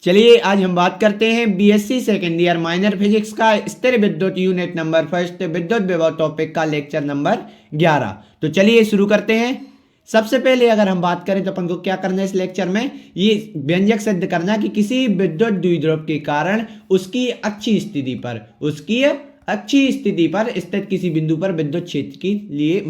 चलिए आज हम बात करते हैं BSc second year minor physics का स्थिर विद्युत यूनिट नंबर फर्स्ट विद्युत विभव टॉपिक का लेक्चर नंबर 11। तो चलिए शुरू करते हैं। सबसे पहले अगर हम बात करें तो अपन को क्या करना है इस लेक्चर में, ये व्यंजक सिद्ध करना कि किसी विद्युत द्विध्रुव के कारण उसकी अच्छी स्थिति पर स्थित किसी बिंदु पर विद्युत क्षेत्र के लिए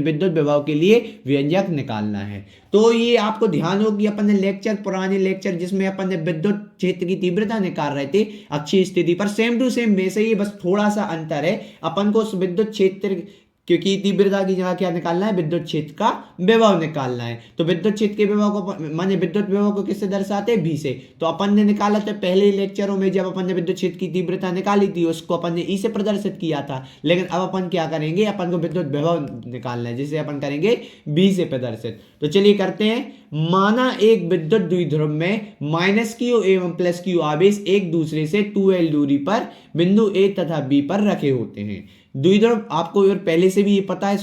विद्युत विभव के लिए व्यंजक निकालना है। तो ये आपको ध्यान हो कि अपन ने पुराने लेक्चर जिसमें अपन ने विद्युत क्षेत्र की तीव्रता निकाल रहे थे अच्छी स्थिति पर, सेम टू सेम वैसे ही, बस थोड़ा सा अंतर है। अपन को उस विद्युत क्षेत्र क्योंकि तीव्रता की जगह क्या निकालना है, विद्युत क्षेत्र का विभव निकालना है। तो विद्युत क्षेत्र के विभव को विद्युत विभव को किससे दर्शाते हैं, V से। तो अपन ने निकाला था पहले लेक्चरों में, जब अपन ने विद्युत क्षेत्र की तीव्रता निकाली थी उसको अपन ने E से प्रदर्शित किया था। लेकिन अब अपन क्या करेंगे, अपन को विद्युत विभव निकालना है जिसे अपन करेंगे V से प्रदर्शित। तो चलिए करते हैं। माना एक विद्युत द्विध्रुव में -q एवं +q आवेश एक दूसरे से 2L दूरी पर बिंदु A तथा B पर रखे होते हैं। द्विध्रुव आपको पहले से भी ये पता है,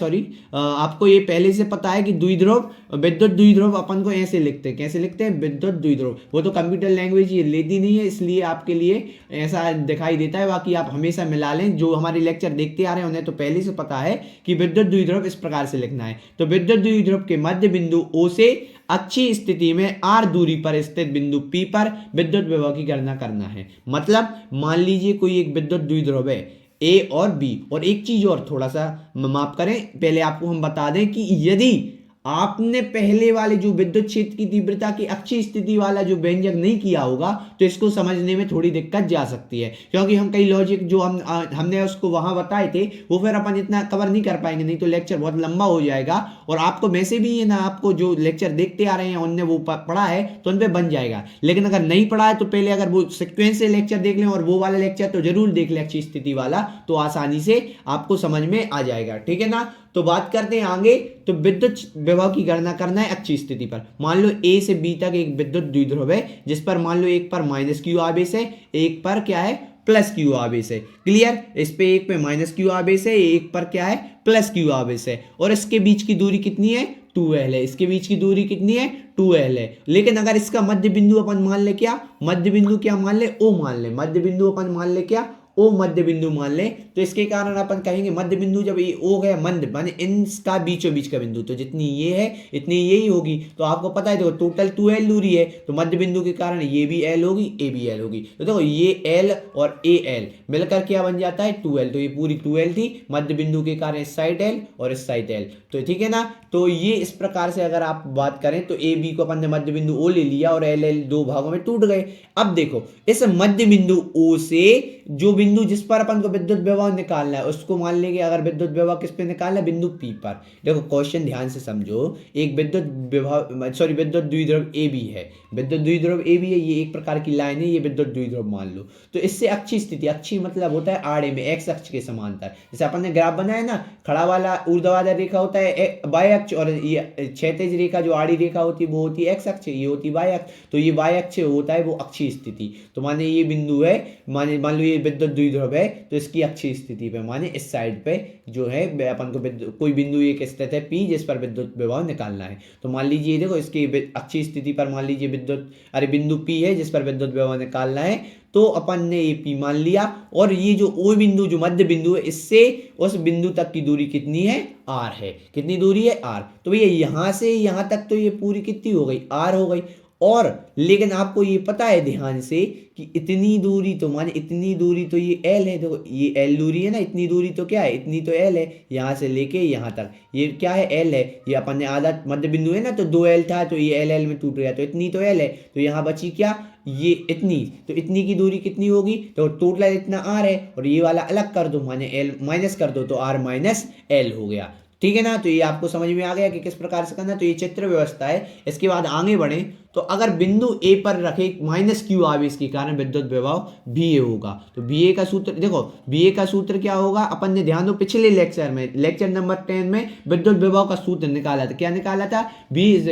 आपको ये पहले से पता है कि विद्युत द्विध्रुव अपन को ऐसे लिखते हैं। कैसे लिखते हैं, विद्युत द्विध्रुव। वो तो कंप्यूटर लैंग्वेज ये लेती नहीं है, इसलिए आपके लिए ऐसा दिखाई देता है। बाकी आप हमेशा मिला लें, जो हमारे लेक्चर देखते आ रहे हैं उन्हें तो पहले से पता है कि विद्युत द्विध्रुव इस प्रकार से लिखना है। तो विद्युत द्विध्रुव के मध्य बिंदु O से अच्छी स्थिति में R दूरी पर स्थित बिंदु P पर विद्युत विभव की गणना करना है। मतलब मान लीजिए कोई एक विद्युत द्विध्रुव है A और B, और एक चीज और थोड़ा सा माफ करें, पहले आपको हम बता दें कि यदि आपने पहले वाले जो विद्युत क्षेत्र की तीव्रता की अच्छी स्थिति वाला जो व्यंजक नहीं किया होगा तो इसको समझने में थोड़ी दिक्कत जा सकती है, क्योंकि हम कई लॉजिक जो हमने उसको वहां बताए थे वो फिर अपन इतना कवर नहीं कर पाएंगे, नहीं तो लेक्चर बहुत लंबा हो जाएगा। और आपको वैसे भी है ना, आपको जो लेक्चर देखते आ रहे हैं उनने वो पढ़ा है तो उन पर बन जाएगा। लेकिन अगर नहीं पढ़ा है तो पहले अगर वो सिक्वेंस से लेक्चर देख लें और वो वाला लेक्चर तो जरूर देख लें अच्छी स्थिति वाला, तो आसानी से आपको समझ में आ जाएगा। ठीक है ना। तो बात करते हैं आगे। तो विद्युत विभव की गणना करना है अच्छी स्थिति पर। मान लो A से B तक एक विद्युत द्विध्रुव है जिस पर मान लो एक पर -q आवेश है, एक पर क्या है, +q आवेश है। क्लियर। इस पे एक पे -q आवेश है, एक पर क्या है, +q आवेश है, और इसके बीच की दूरी कितनी है, 2L है। इसके बीच की दूरी कितनी है, 2L है। लेकिन अगर इसका मध्य बिंदु अपन मान ले, क्या मध्य बिंदु क्या मान ले, O मान ले। मध्य बिंदु अपन मान ले क्या, O मध्य बिंदु मान ले। तो इसके कारण अपन कहेंगे मध्य बिंदु जब ये O गया, मध्य माने इनका बीचों बीच का बिंदु, तो जितनी ये है इतनी यही होगी। तो आपको पता है देखो टोटल 2L दूरी है, तो मध्य बिंदु के कारण ये भी L होगी, A भी L होगी। तो देखो ये L और AL मिलकर क्या बन जाता है, 2L। तो ये पूरी 2L थी, मध्य बिंदु के कारण इस साइड L और इस साइड L। तो ठीक है ना। तो ये इस प्रकार से अगर आप बात करें तो A B को अपन ने मध्य बिंदु O ले लिया और L दो भागों में टूट गए। अब देखो इस मध्य बिंदु O से जो बिंदु जिस पर अपन को विद्युत विभव निकालना है उसको मान लेंगे, अगर विद्युत विभव किस पे निकालना है, बिंदु P पर। देखो क्वेश्चन ध्यान से समझो, एक विद्युत द्विध्रुव AB है, विद्युत द्विध्रुव AB है, ये एक प्रकार की लाइन है, ये विद्युत द्विध्रुव मान लो। तो इससे अच्छी स्थिति, अच्छी मतलब होता है आड़े में, एक्स अक्ष के समांतर। जैसे अपन ने ग्राफ बनाया ना, खड़ा वाला ऊर्ध्वाधर रेखा होता है वाई अक्ष, और ये क्षैतिज रेखा जो आड़ी रेखा होती है वो होती है एक्स अक्ष, ये होती है वाई अक्ष। तो ये वाई अक्ष होता है वो अच्छी स्थिति। तो माने ये बिंदु है, मान लो ये विद्युत द्विध्रुव है, तो इसकी अच्छी स्थिति पे माने इस साइड पे जो है अपन को कोई बिंदु एक स्थित है P जिस पर विद्युत विभव निकालना है। तो मान लीजिए देखो इसकी अच्छी स्थिति पर मान लीजिए बिंदु P है जिस पर विद्युत विभव निकालना है। तो अपन ने ये P मान लिया, और ये जो O बिंदु जो मध्य बिंदु है इससे उस बिंदु तक की दूरी कितनी है, R है। कितनी दूरी है, R। तो भैया यहां से यहां तक तो ये पूरी कितनी हो गई, R हो गई। और लेकिन आपको ये पता है ध्यान से कि इतनी दूरी तो माने इतनी दूरी तो ये L है। देखो ये L दूरी है ना, इतनी दूरी तो क्या है, इतनी तो L है। यहाँ से लेके यहाँ तक ये क्या है, L है। ये अपन ने आधा मध्य बिंदु है ना, तो 2L था, तो ये L में टूट गया, तो इतनी तो L है। तो यहाँ बची क्या, ये इतनी। तो इतनी की दूरी कितनी होगी, तो टोटल इतना R है, और ये वाला अलग कर दो माने L माइनस कर दो, तो R माइनस L हो गया। ठीक है ना। तो ये आपको समझ में आ गया कि किस प्रकार से करना। तो ये चित्र व्यवस्था है। इसके बाद आगे बढ़े तो अगर बिंदु A पर रखे -q आवेश के कारण विद्युत विभव VA होगा। तो VA का सूत्र देखो, VA का सूत्र क्या होगा, अपन ने ध्यान दो पिछले लेक्चर में, लेक्चर नंबर 10 में विद्युत विभव का सूत्र निकाला था। क्या निकाला था, V =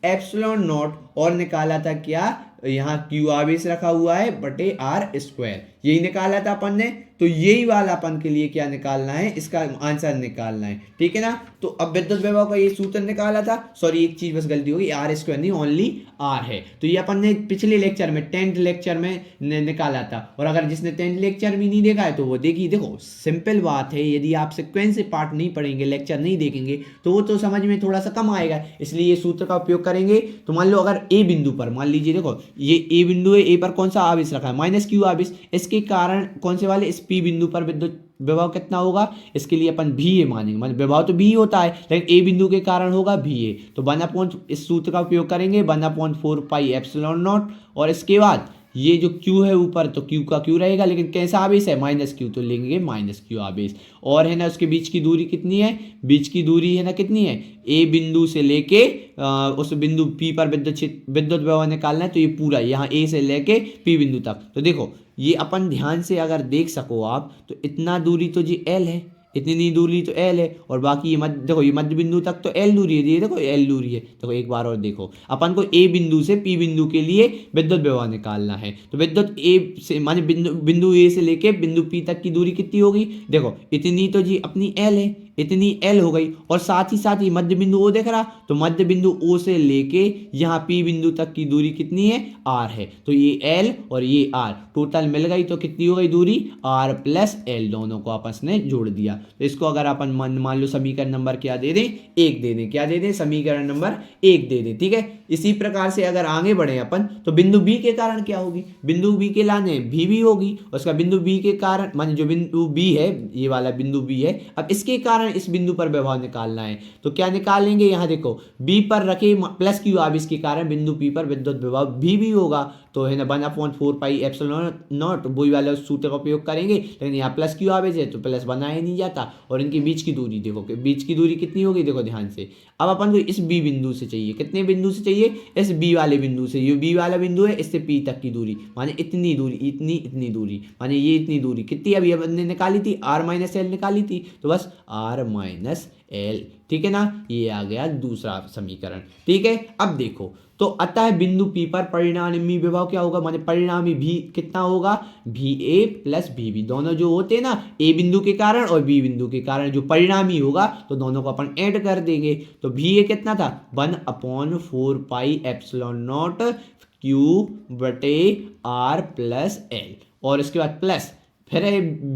1/4πε0, और निकाला था क्या, यहाँ Q आवेश रखा हुआ है बटे R², यही निकाला था अपन ने। तो यही वाला अपन के लिए क्या निकालना है, इसका आंसर निकालना है, ठीक है ना। तो अब विद्युत विभव का ये सूत्र निकाला था, सॉरी एक चीज बस गलती होगी, आर स्क्वायर नहीं ओनली आर है। तो ये अपन ने पिछले लेक्चर में 10th लेक्चर में निकाला था, और अगर जिसने 10th लेक्चर भी नहीं देखा है तो वो देखिए। देखो सिंपल बात है, यदि आप सिक्वेंस से पार्ट नहीं पढ़ेंगे, लेक्चर नहीं देखेंगे तो वो तो समझ में थोड़ा सा कम आएगा, इसलिए ये सूत्र का उपयोग करेंगे। तो मान लो अगर ए बिंदु पर, मान लीजिए देखो ये ए बिंदु है, ए पर कौन सा आवेश रखा है, माइनस क्यू आवेश, इसके कारण कौन से वाले, इस पी बिंदु पर विद्युत विभव कितना होगा, इसके लिए अपन भी ए मानेंगे, मतलब विभव तो भी होता है लेकिन ए बिंदु के कारण होगा भी ए। तो 1/, इस सूत्र का उपयोग करेंगे 1/4 पाई एप्सिलॉन नॉट, और इसके बाद ये जो Q है ऊपर, तो Q का Q रहेगा, लेकिन कैसा आवेश है, माइनस Q, तो लेंगे माइनस Q आवेश। और है ना उसके बीच की दूरी कितनी है, बीच की दूरी है ना कितनी है, ए बिंदु से लेके उस बिंदु P पर विद्युत विभव निकालना है, तो ये पूरा यहाँ ए से लेके P बिंदु तक। तो देखो ये अपन ध्यान से अगर देख सको आप, तो इतना दूरी तो जी L है, इतनी दूरी तो L है, और बाकी ये मध्य, देखो ये मध्य बिंदु तक तो L दूरी है, ये देखो L दूरी है। देखो एक बार और देखो, अपन को A बिंदु से P बिंदु के लिए विद्युत विभव निकालना है, तो विद्युत A से माने बिंदु A से लेके बिंदु P तक की दूरी कितनी होगी, देखो इतनी तो जी अपनी L है, इतनी L हो गई, और साथ ही मध्य बिंदु O दिख रहा, तो मध्य बिंदु O से लेके यहाँ P बिंदु तक की दूरी कितनी है, R है। तो ये L और ये R टोटल मिल गई, तो कितनी हो गई दूरी, R प्लस L, दोनों को आपस में जोड़ दिया। तो इसको अगर अपन मान लो समीकरण नंबर क्या दे दें, 1 दे दें, क्या दे दें, समीकरण नंबर 1 दे दें, ठीक है। इसी प्रकार से अगर आगे बढ़े अपन, तो बिंदु B के कारण क्या होगी, बिंदु B के लाने भी होगी, उसका बिंदु B के कारण माने जो बिंदु B है, ये वाला बिंदु B है, अब इसके कारण इस बिंदु पर विभव निकालना है। तो क्या निकालेंगे, यहाँ देखो B पर रखे प्लस Q आवेश के कारण बिंदु P पर विद्युत विभव भी होगा, तो है ना 1/4 पाई एप्सिलॉन नॉट, वही वाला सूत्र का उपयोग करेंगे, लेकिन यहाँ प्लस Q आवेश है तो प्लस बनाया नहीं जाता। और इनके बीच की दूरी देखो, बीच की दूरी कितनी होगी, देखो ध्यान से। अब अपन को इस B बिंदु से चाहिए, कितने बिंदु से चाहिए, इस B वाले बिंदु से, ये B वाला बिंदु है, इससे P तक की दूरी, माने इतनी दूरी, इतनी दूरी, माने ये इतनी दूरी कितनी, अभी हमने निकाली थी R माइनस L निकाली थी, तो बस R माइनस L, ठीक है ना। ये आ गया दूसरा समीकरण, ठीक है। अब देखो, तो अतः बिंदु P पर परिणामी विभव क्या होगा, माने परिणामी भी कितना होगा, VA प्लस VB, दोनों जो होते हैं ना A बिंदु के कारण और B बिंदु के कारण जो परिणामी होगा, तो दोनों को अपन ऐड कर देंगे। तो VA कितना था, 1/4 पाई एप्सिलॉन नॉट Q बटे R प्लस L, और इसके बाद प्लस फिर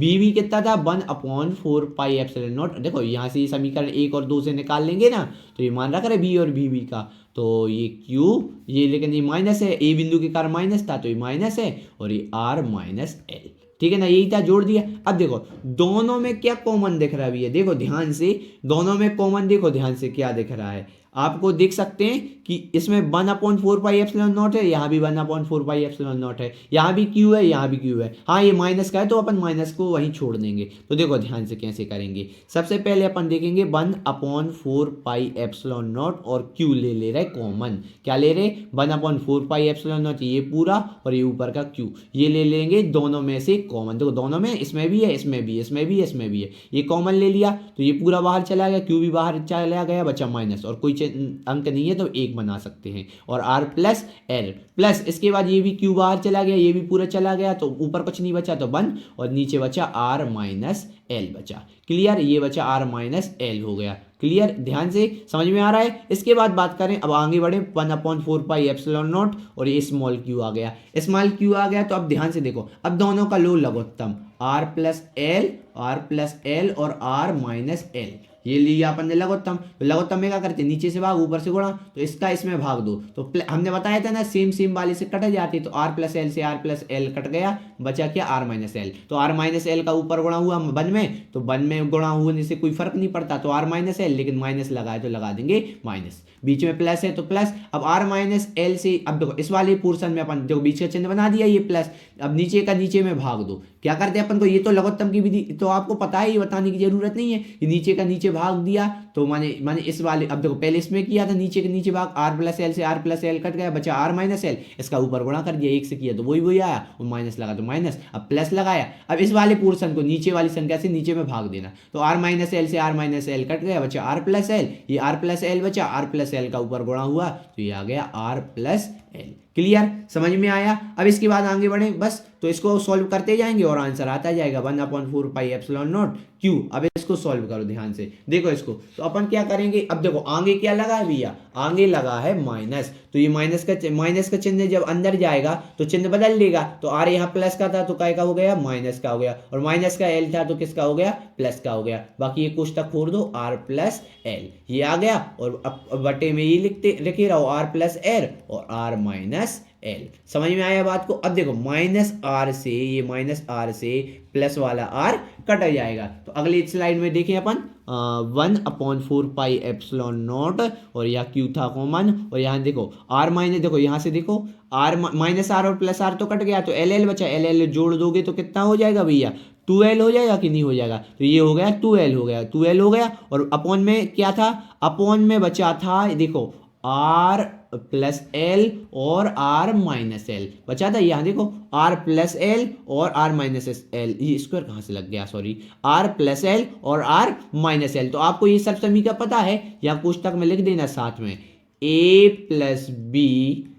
BB कितना था, 1/4 पाई एप्सिलॉन नॉट। देखो यहाँ से ये समीकरण 1 और 2 से निकाल लेंगे ना, तो ये मान रखा है B और BB का, तो ये Q, ये लेकिन ये माइनस है, A बिंदु के कारण माइनस था तो ये माइनस है, और ये R माइनस L, ठीक है ना, यही था, जोड़ दिया। अब देखो दोनों में क्या कॉमन दिख रहा है भैया, देखो ध्यान से, दोनों में कॉमन देखो ध्यान से क्या दिख रहा है, आपको देख सकते हैं कि इसमें 1/4 पाई एप्सिलॉन नॉट है, यहाँ भी 1/4 पाई एप्सिलॉन नॉट है, यहाँ भी Q है, यहाँ भी Q है। हाँ ये माइनस का है तो अपन माइनस को वहीं छोड़ देंगे। तो देखो ध्यान से कैसे करेंगे, सबसे पहले अपन देखेंगे 1/4 पाई एप्सिलॉन नॉट, और Q ले रहे कॉमन, क्या ले रहे, 1/4 पाई एप्सिलॉन नॉट, ये पूरा और ये ऊपर का Q, ये ले लेंगे दोनों में से कॉमन। देखो दोनों में, इसमें भी है, इसमें भी, इसमें भी, इसमें भी है, ये कॉमन ले लिया तो ये पूरा बाहर चला गया, Q भी बाहर चला गया, बचा माइनस, और कोई अंक नहीं है तो 1 बना सकते हैं, और R प्लस L प्लस, इसके बाद ये भी Q बाहर चला गया, ये भी पूरा चला गया, तो ऊपर कुछ नहीं बचा तो 1, और नीचे बचा R माइनस L बचा, क्लियर, ये बचा R माइनस L हो गया, क्लियर, ध्यान से समझ में आ रहा है। इसके बाद बात करें, अब आगे बढ़े, 1/4 पाई एप्सिलॉन नॉट, और ये स्मॉल Q आ गया, स्मॉल Q आ गया, तो अब ध्यान से देखो, अब दोनों का लो लघुत्तम R प्लस L और R माइनस L, ये लिया अपन ने लघुत्तम, तो लघुत्तम में क्या करते हैं, नीचे से भाग ऊपर से गुणा, तो इसका इसमें भाग दो, तो हमने बताया था ना सेम वाले से कट जाती, तो R प्लस L से R प्लस L कट गया, बचा क्या R माइनस L, तो R माइनस L का ऊपर गुणा हुआ 1 में, तो 1 में गुणा होने से कोई फर्क नहीं पड़ता, तो R माइनस L, लेकिन माइनस लगाए तो लगा देंगे माइनस, बीच में प्लस है तो प्लस। अब R माइनस L से, अब देखो इस वाले पोर्शन में अपन देखो बीच का चिन्ह बना दिया, ये प्लस, अब नीचे का नीचे में भाग दो, क्या करते हैं अपन को, ये तो लघुत्तम की विधि तो आपको पता है, ये बताने की जरूरत नहीं है, ये नीचे का नीचे भाग दिया, तो माने इस वाले, अब देखो पहले इसमें किया था नीचे के नीचे भाग, R प्लस L से R प्लस L कट गया, बचा R माइनस L, इसका ऊपर गुणा कर दिया, 1 से किया तो वही आया, और माइनस लगा तो माइनस, अब प्लस लगाया, अब इस वाले पोर्शन को नीचे वाली संख्या से नीचे में भाग देना, तो R माइनस L से R माइनस L कट गया, बचा R प्लस L, ये R प्लस L बचा, R प्लस L का ऊपर गुणा हुआ, तो ये आ गया R प्लस L, क्लियर, समझ में आया। अब इसके बाद आगे बढ़े बस, तो इसको सॉल्व करते जाएंगे और आंसर आता जाएगा 1/4 पाई एप्सिलॉन नॉट क्यू। अब इसको सॉल्व करो ध्यान से, देखो इसको, तो अपन क्या करेंगे, अब देखो आगे क्या लगा है भैया, आगे लगा है माइनस, तो ये माइनस का चिन्ह जब अंदर जाएगा तो चिन्ह बदल लेगा, तो आर यहाँ प्लस का था तो काय का हो गया, माइनस का हो गया, और माइनस का एल था तो किसका हो गया, प्लस का हो गया। बाकी ये कोष्टक खोल दो, आर प्लस एल, ये आ गया, और अब बटे में ये लिखे रहो आर प्लस एल और आर माइनस एल। समझ में आया बात को। अब देखो माइनस आर से, ये माइनस आर से प्लस वाला आर कट जाएगा, तो अगली स्लाइड में देखें अपन 1/4 पाई एप्सिलॉन नॉट, और यहाँ क्यू था कॉमन, और यहाँ देखो आर माइनस, देखो यहाँ से देखो आर माइनस आर और प्लस आर तो कट गया, तो एल एल बचा, एल एल जोड़ दोगे तो कितना हो जाएगा भैया, 2l हो जाएगा कि नहीं हो जाएगा, तो ये हो गया 2l हो गया, 2l हो गया, और अपॉन में क्या था, अपॉन में बचा था देखो आर प्लस एल और आर माइनस एल बचा था, यहाँ देखो आर प्लस एल और आर माइनस एल, ये स्क्वायर कहाँ से लग गया, सॉरी, आर प्लस एल और आर माइनस एल। तो आपको ये सब समीकरण पता है, या पुस्तक में लिख देना साथ में, A plus B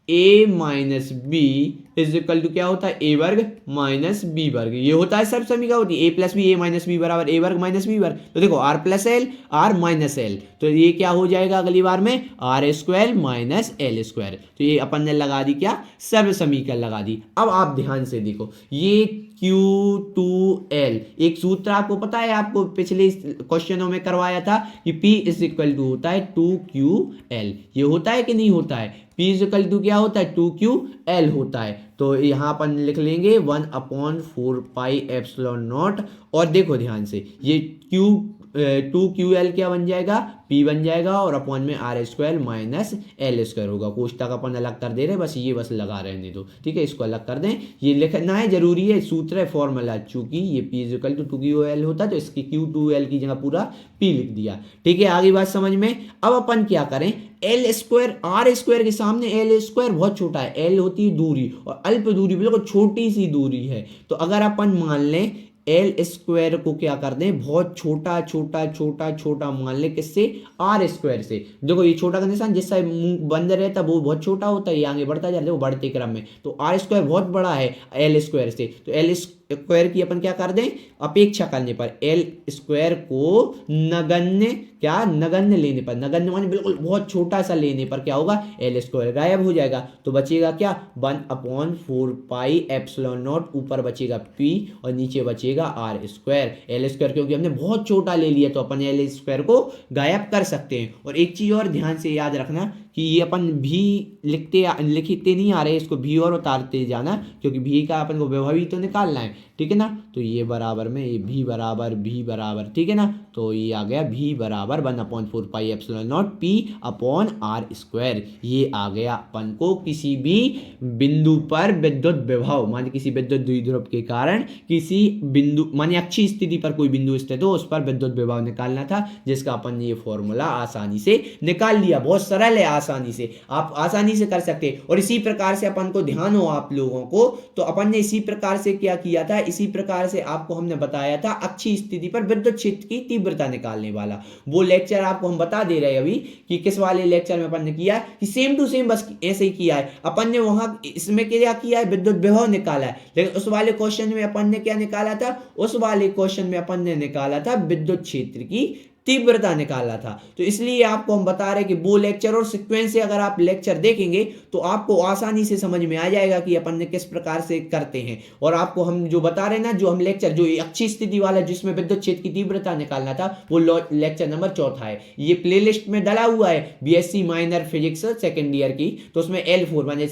A minus B is equal to क्या होता है, ए वर्ग माइनस बी वर्ग, ये होता है सब समीकरण होती है, A plus B A minus B बराबर ए वर्ग माइनस बी वर्ग। तो देखो R plus L R minus L, तो ये क्या हो जाएगा अगली बार में, R square minus L square, तो ये अपन ने लगा दी क्या, सर्व समीकरण लगा दी। अब आप ध्यान से देखो, ये Q2L एक सूत्र आपको पता है, आपको पिछले क्वेश्चनों में करवाया था कि P इज इक्वल टू होता है 2QL, ये होता है कि नहीं होता है, P इज इक्वल टू क्या होता है, 2QL होता है। तो यहाँ अपन लिख लेंगे 1/4 पाई एप्सिलॉन नॉट, और देखो ध्यान से ये Q2QL क्या बन जाएगा, P बन जाएगा, और अपॉन में R square minus L square होगा, कोष्टक अपन अलग कर दे रहे, बस ये बस लगा रहने दो, ठीक है, इसको अलग कर दें, ये लिखना है जरूरी है, सूत्र है फॉर्मूला, चूंकि ये P is equal to 2QL होता है तो इसकी Q2L की जगह पूरा P लिख दिया, ठीक है, आगे बात समझ में। अब अपन क्या करें, एल स्क्वायर आर स्क्वायर के सामने एल स्क्वायर बहुत छोटा है, एल होती है दूरी, और अल्प दूरी बिल्कुल छोटी सी दूरी है, तो अगर अपन मान लें एल स्क्वायर को क्या कर दें, बहुत छोटा छोटा छोटा छोटा मान ले, किससे, आर स्क्वायर से। देखो ये छोटा का निशान जिससे मुंह बंद रहता है वो बहुत छोटा होता है, ये आगे बढ़ता जाता है वो बढ़ते क्रम में, तो आर स्क्वायर बहुत बड़ा है एल स्क्वायर से, तो एल स्क्वायर की अपन क्या कर दें, अपेक्षा करने पर एल स्क्वायर को नगण्य, क्या नगण्य लेने पर, नगण्य माने बिल्कुल बहुत छोटा सा लेने पर क्या होगा, एल स्क्वायर गायब हो जाएगा, तो बचेगा क्या, 1/4 पाई एप्सिलॉन नॉट, ऊपर बचेगा P और नीचे बचेगा आर स्क्वायर, एल स्क्वायर क्योंकि हमने बहुत छोटा ले लिया तो अपन एल स्क्वायर को गायब कर सकते हैं। और एक चीज और ध्यान से याद रखना कि ये अपन भी लिखते नहीं आ रहे, इसको भी और उतारते जाना, क्योंकि भी का अपन को विभव तो निकालना है, ठीक है ना, तो ये बराबर में ये भी बराबर, ठीक है ना, तो ये आ गया भी बराबर 1/4 pi epsilon nought P upon R square, ये आ गया अपन को किसी भी बिंदु पर विद्युत विभव, मान किसी विद्युत द्विध्रुव के कारण किसी बिंदु माने अच्छी स्थिति पर कोई बिंदु स्थित हो उस पर विद्युत विभव निकालना था, जिसका अपन ने ये फॉर्मूला आसानी से निकाल लिया, बहुत सरल है, आसानी से आप आसानी से कर सकते हैं। और इसी प्रकार से अपन को ध्यान हो आप लोगों को, तो अपन ने इसी प्रकार से क्या किया था, इसी प्रकार से आपको हमने बताया था अच्छी स्थिति पर विद्युत क्षेत्र की तीव्रता निकालने वाला, वो लेक्चर आपको हम बता दे रहे हैं अभी कि किस वाले लेक्चर में अपन ने किया कि सेम टू सेम बस ऐसे ही किया है अपन ने, वहां इसमें क्या किया है, विद्युत विभव निकाला है, लेकिन उस वाले क्वेश्चन में अपन ने क्या निकाला था, उस वाले क्वेश्चन में अपन ने निकाला था विद्युत क्षेत्र की तीव्रता निकाला था। तो इसलिए आपको हम बता रहे हैं कि वो लेक्चर और सीक्वेंस से अगर आप लेक्चर देखेंगे तो आपको आसानी से समझ में आ जाएगा कि अपन ने किस प्रकार से करते हैं। और आपको हम जो बता रहे हैं ना, जो हम लेक्चर जो अच्छी स्थिति वाला जिसमें विद्युत क्षेत्र की तीव्रता निकालना था, वो लेक्चर नंबर 4 है, ये प्लेलिस्ट में डाला हुआ है BSc minor physics second year की, तो उसमें L4 माने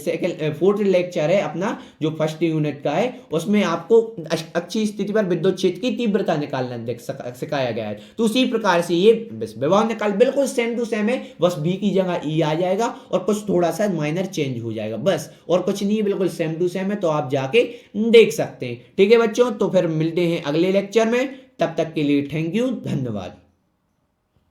फोर्थ लेक्चर है अपना जो फर्स्ट यूनिट का है, उसमें आपको अच्छी स्थिति पर विद्युत क्षेत्र की तीव्रता निकालना सिखाया गया है। तो उसी प्रकार से ये विभव निकाल बिल्कुल सेम टू सेम है, बस भी की जगह ई आ जाएगा और कुछ थोड़ा सा माइनर चेंज हो जाएगा, बस और कुछ नहीं, बिल्कुल सेम टू सेम है, तो आप जाके देख सकते हैं। ठीक है बच्चों, तो फिर मिलते हैं अगले लेक्चर में, तब तक के लिए थैंक यू, धन्यवाद।